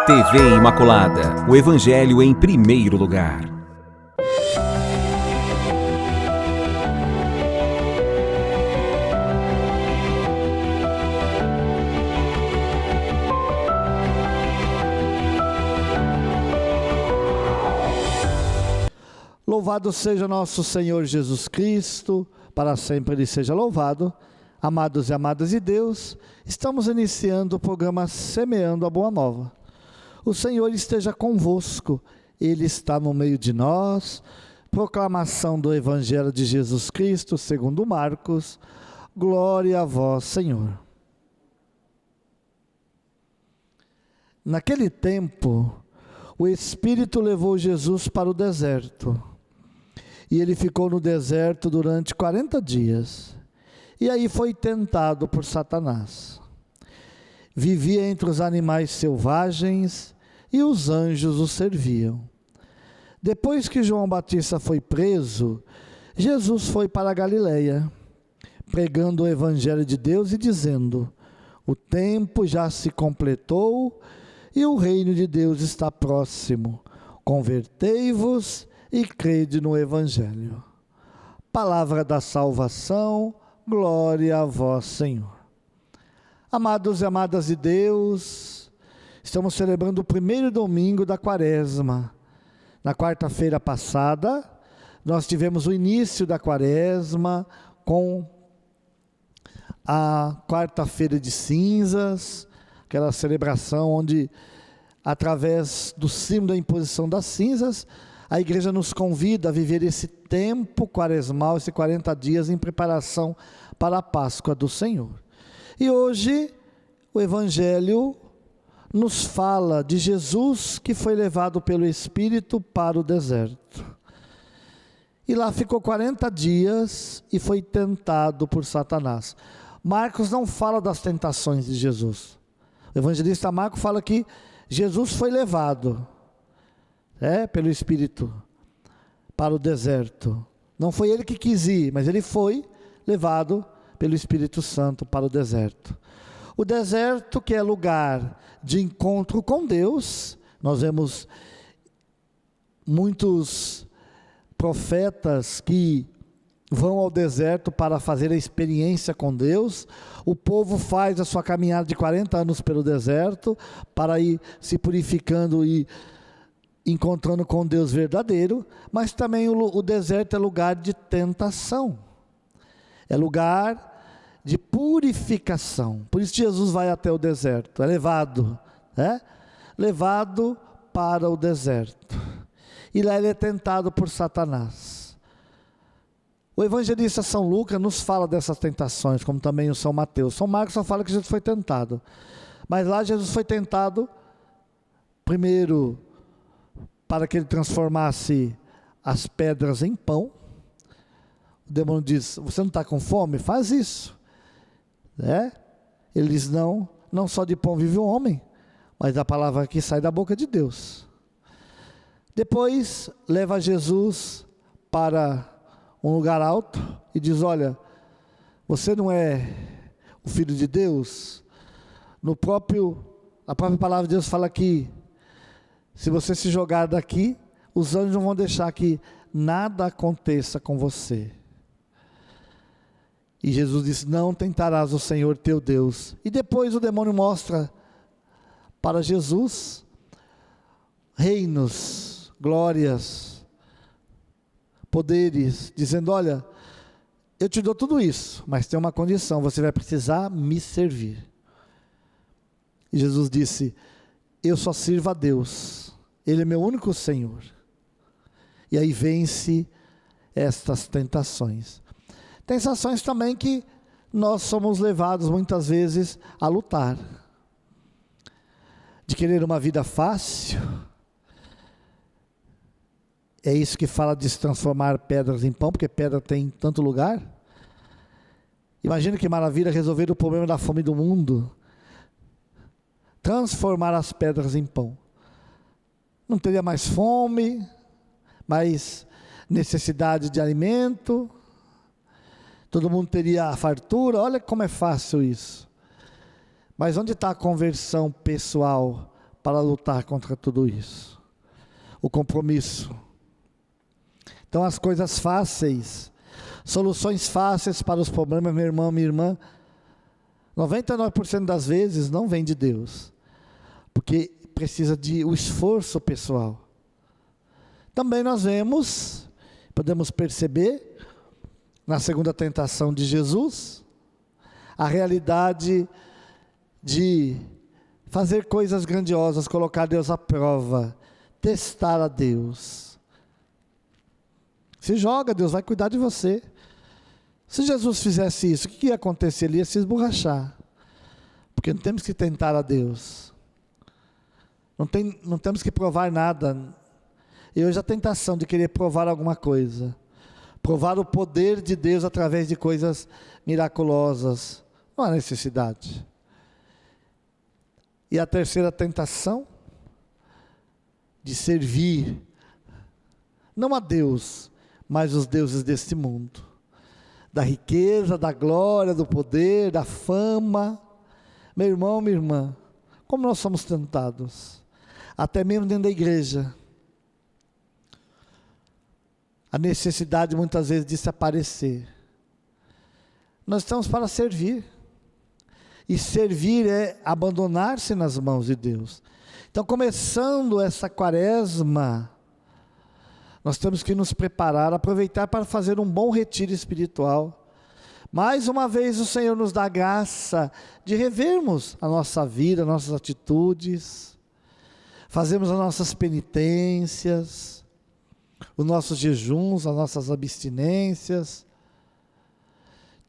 TV Imaculada, o Evangelho em primeiro lugar. Louvado seja nosso Senhor Jesus Cristo, para sempre Ele seja louvado. Amados e amadas de Deus, estamos iniciando o programa Semeando a Boa Nova. O Senhor esteja convosco, Ele está no meio de nós. Proclamação do Evangelho de Jesus Cristo, segundo Marcos. Glória a vós, Senhor. Naquele tempo, o Espírito levou Jesus para o deserto. E ele ficou no deserto durante 40 dias. E aí foi tentado por Satanás. Vivia entre os animais selvagens e os anjos o serviam. Depois que João Batista foi preso, Jesus foi para a Galileia, pregando o Evangelho de Deus e dizendo: o tempo já se completou e o reino de Deus está próximo. Convertei-vos e crede no Evangelho. Palavra da salvação, glória a vós, Senhor. Amados e amadas de Deus, estamos celebrando o primeiro domingo da Quaresma. Na quarta-feira passada, nós tivemos o início da Quaresma com a quarta-feira de cinzas, aquela celebração onde, através do símbolo da imposição das cinzas, a igreja nos convida a viver esse tempo quaresmal, esses 40 dias em preparação para a Páscoa do Senhor. E hoje o Evangelho nos fala de Jesus que foi levado pelo Espírito para o deserto. E lá ficou 40 dias e foi tentado por Satanás. Marcos não fala das tentações de Jesus. O evangelista Marcos fala que Jesus foi levado pelo Espírito para o deserto. Não foi ele que quis ir, mas ele foi levado pelo Espírito Santo para o deserto. O deserto, que é lugar de encontro com Deus. Nós vemos muitos profetas que vão ao deserto para fazer a experiência com Deus. O povo faz a sua caminhada de 40 anos pelo deserto para ir se purificando e encontrando com Deus verdadeiro, mas também o deserto é lugar de tentação, é lugar de purificação. Por isso Jesus vai até o deserto, é levado para o deserto, e lá ele é tentado por Satanás. O evangelista São Lucas nos fala dessas tentações, como também o São Mateus. São Marcos só fala que Jesus foi tentado, mas lá Jesus foi tentado primeiro para que ele transformasse as pedras em pão. O demônio diz: você não está com fome? Faz isso. Ele diz: não só de pão vive o homem, mas da palavra que sai da boca de Deus. Depois leva Jesus para um lugar alto e diz: olha, você não é o Filho de Deus? A própria palavra de Deus fala que se você se jogar daqui, os anjos não vão deixar que nada aconteça com você. E Jesus disse: não tentarás o Senhor teu Deus. E depois o demônio mostra para Jesus reinos, glórias, poderes, dizendo: olha, eu te dou tudo isso, mas tem uma condição, você vai precisar me servir. E Jesus disse: eu só sirvo a Deus, Ele é meu único Senhor. E aí vence estas tentações. Tentações também que nós somos levados muitas vezes a lutar. De querer uma vida fácil. É isso que fala de se transformar pedras em pão, porque pedra tem tanto lugar. Imagina que maravilha resolver o problema da fome do mundo. Transformar as pedras em pão. Não teria mais fome, mais necessidade de alimento, todo mundo teria a fartura. Olha como é fácil isso. Mas onde está a conversão pessoal para lutar contra tudo isso. O compromisso. Então as coisas fáceis, soluções fáceis para os problemas, meu irmão, minha irmã, 99% das vezes não vem de Deus, porque precisa de o esforço pessoal. Também nós podemos perceber, na segunda tentação de Jesus, a realidade de fazer coisas grandiosas, colocar Deus à prova, testar a Deus. Se joga, Deus vai cuidar de você. Se Jesus fizesse isso, o que ia acontecer? Ele ia se esborrachar. Porque não temos que tentar a Deus. Não temos que provar nada. E hoje a tentação de querer provar alguma coisa. Provar o poder de Deus através de coisas miraculosas. Não há necessidade. E a terceira tentação, de servir, não a Deus, mas os deuses deste mundo. Da riqueza, da glória, do poder, da fama. Meu irmão, minha irmã, como nós somos tentados, até mesmo dentro da igreja. A necessidade muitas vezes de se aparecer. Nós estamos para servir. E servir é abandonar-se nas mãos de Deus. Então, começando essa quaresma, nós temos que nos preparar, aproveitar para fazer um bom retiro espiritual. Mais uma vez o Senhor nos dá graça de revermos a nossa vida, nossas atitudes, fazermos as nossas penitências, os nossos jejuns, as nossas abstinências.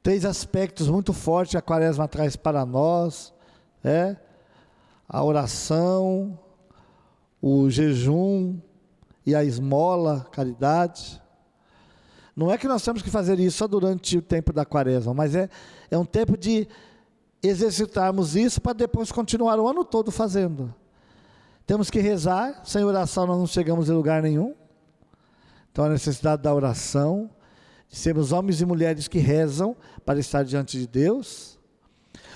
3 aspectos muito fortes que a quaresma traz para nós, a oração, o jejum e a esmola, caridade. Não é que nós temos que fazer isso só durante o tempo da quaresma, mas é um tempo de exercitarmos isso para depois continuar o ano todo fazendo. Temos que rezar, sem oração nós não chegamos em lugar nenhum. Então a necessidade da oração, de sermos homens e mulheres que rezam para estar diante de Deus.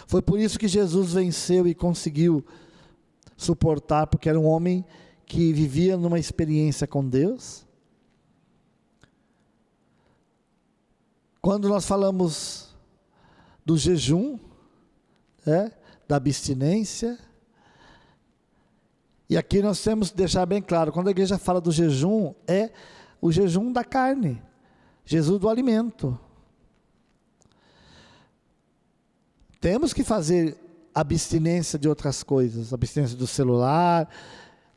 Foi por isso que Jesus venceu e conseguiu suportar, porque era um homem que vivia numa experiência com Deus. Quando nós falamos do jejum, da abstinência, e aqui nós temos que deixar bem claro, quando a igreja fala do jejum, é o jejum da carne, Jesus do alimento. Temos que fazer abstinência de outras coisas, abstinência do celular,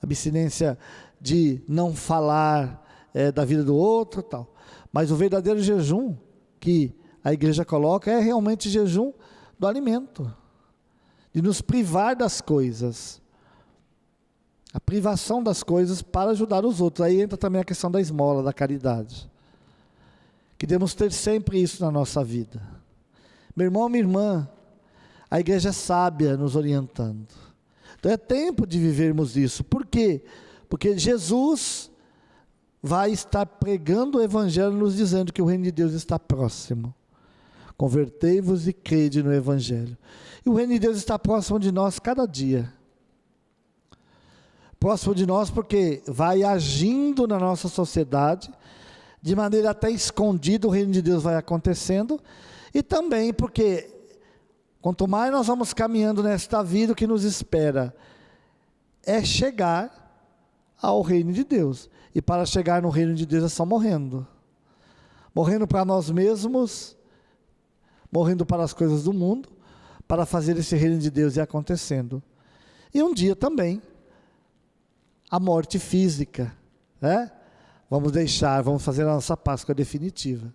abstinência de não falar da vida do outro, tal. Mas o verdadeiro jejum que a igreja coloca é realmente jejum do alimento, de nos privar das coisas, a privação das coisas para ajudar os outros. Aí entra também a questão da esmola, da caridade. Queremos ter sempre isso na nossa vida. Meu irmão, minha irmã, a igreja é sábia nos orientando. Então é tempo de vivermos isso. Por quê? Porque Jesus vai estar pregando o Evangelho, nos dizendo que o reino de Deus está próximo. Convertei-vos e crede no Evangelho. E o reino de Deus está próximo de nós cada dia. Próximo de nós porque vai agindo na nossa sociedade, de maneira até escondida o reino de Deus vai acontecendo, e também porque quanto mais nós vamos caminhando nesta vida, o que nos espera é chegar ao reino de Deus. E para chegar no reino de Deus é só morrendo. Morrendo para nós mesmos, morrendo para as coisas do mundo, para fazer esse reino de Deus ir acontecendo. E um dia também, a morte física, vamos fazer a nossa Páscoa definitiva.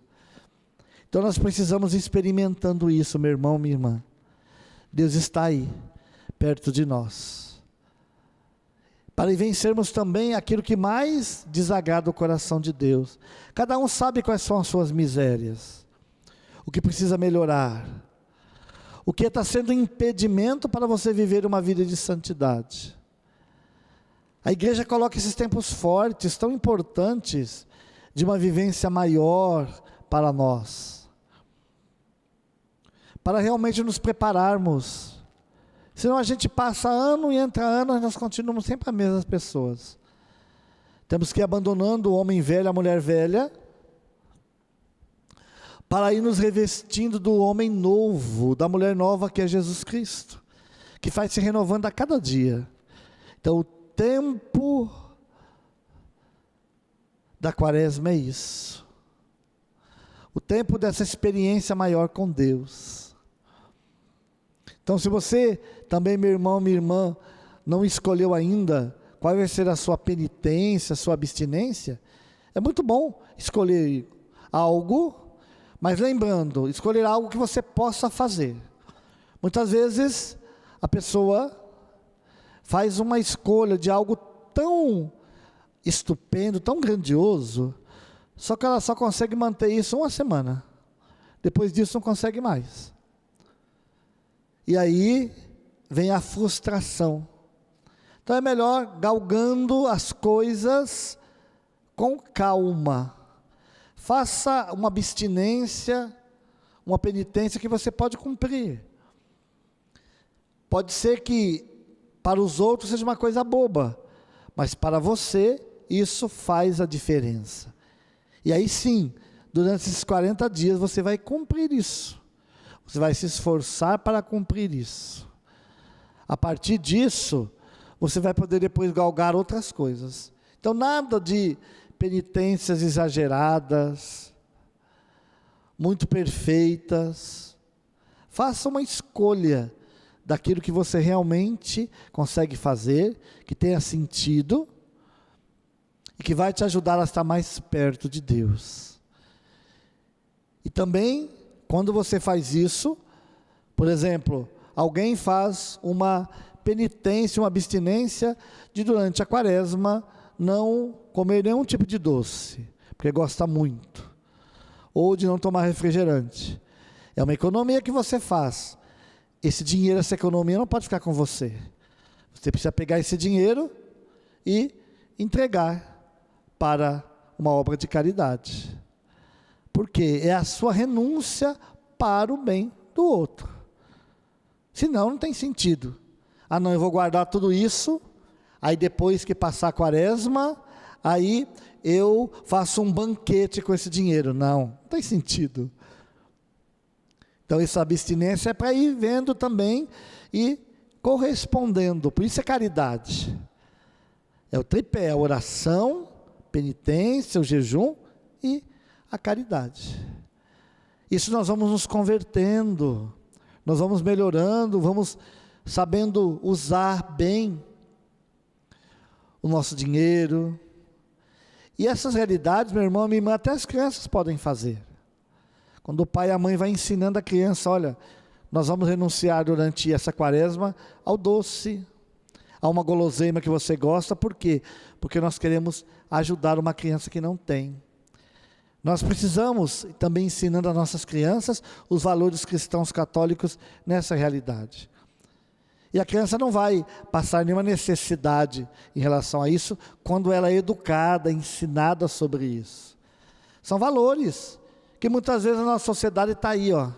Então nós precisamos ir experimentando isso, meu irmão, minha irmã. Deus está aí, perto de nós. Para vencermos também aquilo que mais desagrada o coração de Deus. Cada um sabe quais são as suas misérias, o que precisa melhorar, o que está sendo um impedimento para você viver uma vida de santidade. A igreja coloca esses tempos fortes, tão importantes, de uma vivência maior para nós, para realmente nos prepararmos, Senão a gente passa ano e entra ano, e nós continuamos sempre as mesmas pessoas. Temos que ir abandonando o homem velho, a mulher velha, para ir nos revestindo do homem novo, da mulher nova que é Jesus Cristo, que vai se renovando a cada dia. Então o tempo da quaresma é isso. O tempo dessa experiência maior com Deus. Então se você também, meu irmão, minha irmã, não escolheu ainda qual vai ser a sua penitência, a sua abstinência, é muito bom escolher algo, mas lembrando, escolher algo que você possa fazer. Muitas vezes a pessoa faz uma escolha de algo tão estupendo, tão grandioso, só que ela só consegue manter isso uma semana. Depois disso não consegue mais. E aí vem a frustração. Então é melhor galgando as coisas com calma. Faça uma abstinência, uma penitência que você pode cumprir. Pode ser que para os outros seja uma coisa boba, mas para você isso faz a diferença. E aí sim, durante esses 40 dias você vai cumprir isso. Você vai se esforçar para cumprir isso. A partir disso, você vai poder depois galgar outras coisas. Então nada de penitências exageradas, muito perfeitas. Faça uma escolha daquilo que você realmente consegue fazer, que tenha sentido e que vai te ajudar a estar mais perto de Deus. E também, quando você faz isso, por exemplo, alguém faz uma penitência, uma abstinência de durante a quaresma não comer nenhum tipo de doce, porque gosta muito, ou de não tomar refrigerante. É uma economia que você faz. Esse dinheiro, essa economia não pode ficar com você. Você precisa pegar esse dinheiro e entregar para uma obra de caridade. Porque é a sua renúncia para o bem do outro. Senão não tem sentido. Ah não, eu vou guardar tudo isso, aí depois que passar a quaresma, aí eu faço um banquete com esse dinheiro. Não tem sentido. Então essa abstinência é para ir vendo também e correspondendo. Por isso é caridade. É o tripé, a oração, penitência, o jejum e a caridade. Isso nós vamos nos convertendo, nós vamos melhorando, vamos sabendo usar bem o nosso dinheiro. E essas realidades, meu irmão, minha irmã, até as crianças podem fazer. Quando o pai e a mãe vai ensinando a criança, olha, nós vamos renunciar durante essa quaresma ao doce, a uma guloseima que você gosta. Por quê? Porque nós queremos ajudar uma criança que não tem. Nós precisamos também ensinando às nossas crianças os valores cristãos católicos nessa realidade. E a criança não vai passar nenhuma necessidade em relação a isso quando ela é educada, ensinada sobre isso. São valores que muitas vezes a nossa sociedade está aí, ó.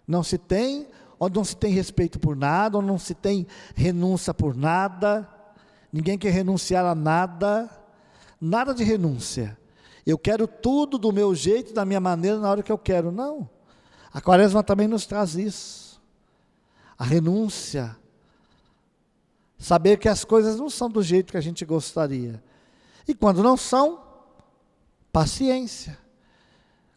Não se tem, onde não se tem respeito por nada, onde não se tem renúncia por nada, ninguém quer renunciar a nada, nada de renúncia. Eu quero tudo do meu jeito, da minha maneira, na hora que eu quero. Não, a quaresma também nos traz isso, a renúncia, saber que as coisas não são do jeito que a gente gostaria, e quando não são, paciência,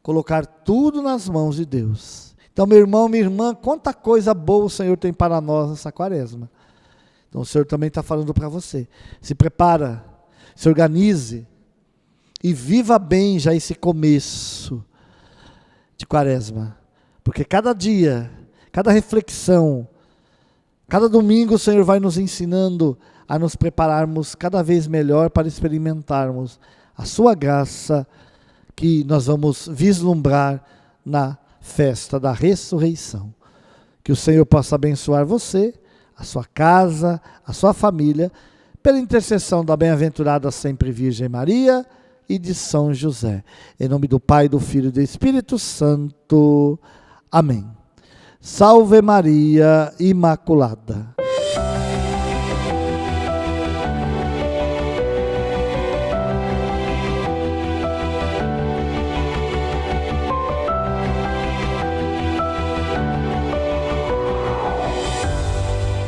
colocar tudo nas mãos de Deus. Então, meu irmão, minha irmã, quanta coisa boa o Senhor tem para nós nessa quaresma. Então, o Senhor também está falando para você. Se prepara, se organize e viva bem já esse começo de quaresma. Porque cada dia, cada reflexão, cada domingo o Senhor vai nos ensinando a nos prepararmos cada vez melhor para experimentarmos a sua graça que nós vamos vislumbrar na festa da ressurreição. Que o Senhor possa abençoar você, a sua casa, a sua família, pela intercessão da bem-aventurada sempre Virgem Maria e de São José. Em nome do Pai, do Filho e do Espírito Santo. Amém. Salve Maria Imaculada.